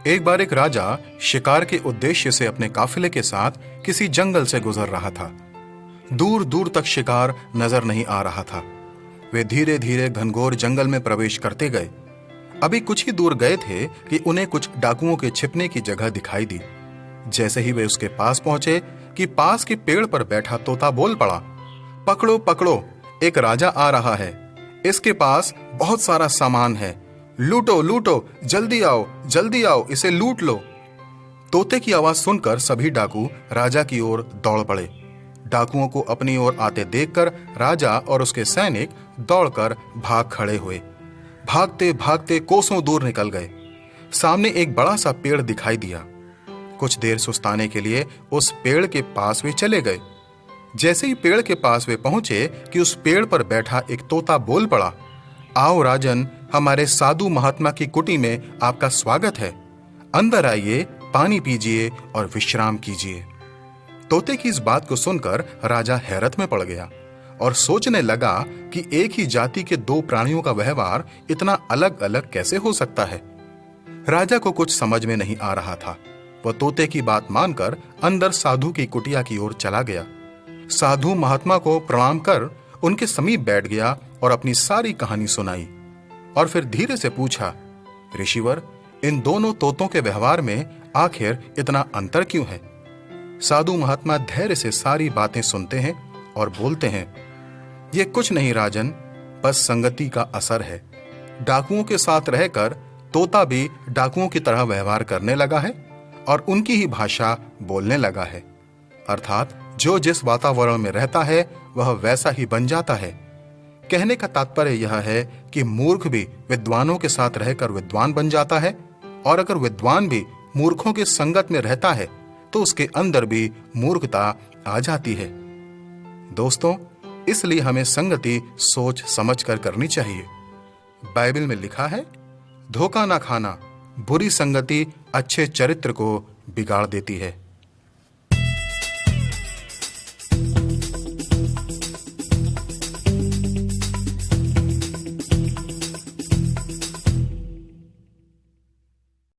एक बार एक राजा शिकार के उद्देश्य से अपने काफिले के साथ किसी जंगल से गुजर रहा था। दूर दूर तक शिकार नजर नहीं आ रहा था। वे धीरे धीरे घनघोर जंगल में प्रवेश करते गए। अभी कुछ ही दूर गए थे कि उन्हें कुछ डाकुओं के छिपने की जगह दिखाई दी। जैसे ही वे उसके पास पहुंचे कि पास के पेड़ पर बैठा तोता बोल पड़ा, पकड़ो पकड़ो, एक राजा आ रहा है। इसके पास बहुत सारा सामान है। लूटो लूटो, जल्दी आओ, इसे लूट लो। तोते की आवाज सुनकर सभी डाकू राजा की ओर दौड़ पड़े। डाकुओं को अपनी ओर आते देखकर राजा और उसके सैनिक दौड़कर भाग खड़े हुए। भागते भागते कोसों दूर निकल गए। सामने एक बड़ा सा पेड़ दिखाई दिया। कुछ देर सुस्ताने के लिए उस पेड़ के पास वे चले गए। जैसे ही पेड़ के पास वे पहुंचे कि उस पेड़ पर बैठा एक तोता बोल पड़ा, आओ राजन, हमारे साधु महात्मा की कुटी में आपका स्वागत है। अंदर आइए, पानी पीजिए और विश्राम कीजिए। तोते की इस बात को सुनकर राजा हैरत में पड़ गया और सोचने लगा कि एक ही जाति के दो प्राणियों का व्यवहार इतना अलग अलग कैसे हो सकता है। राजा को कुछ समझ में नहीं आ रहा था। वह तोते की बात मानकर अंदर साधु की कुटिया की ओर चला गया। साधु महात्मा को प्रणाम कर उनके समीप बैठ गया और अपनी सारी कहानी सुनाई और फिर धीरे से पूछा, ऋषिवर, इन दोनों तोतों के व्यवहार में आखिर इतना अंतर क्यों है? साधु महात्मा धैर्य से सारी बातें सुनते हैं और बोलते हैं, ये कुछ नहीं राजन, बस संगति का असर है। डाकुओं के साथ रहकर तोता भी डाकुओं की तरह व्यवहार करने लगा है और उनकी ही भाषा बोलने लगा है। अर्थात जो जिस वातावरण में रहता है वह वैसा ही बन जाता है। कहने का तात्पर्य यह है कि मूर्ख भी विद्वानों के साथ रहकर विद्वान बन जाता है और अगर विद्वान भी मूर्खों के संगत में रहता है तो उसके अंदर भी मूर्खता आ जाती है। दोस्तों, इसलिए हमें संगति सोच समझ कर करनी चाहिए। बाइबल में लिखा है, धोखा ना खाना, बुरी संगति अच्छे चरित्र को बिगाड़ देती है।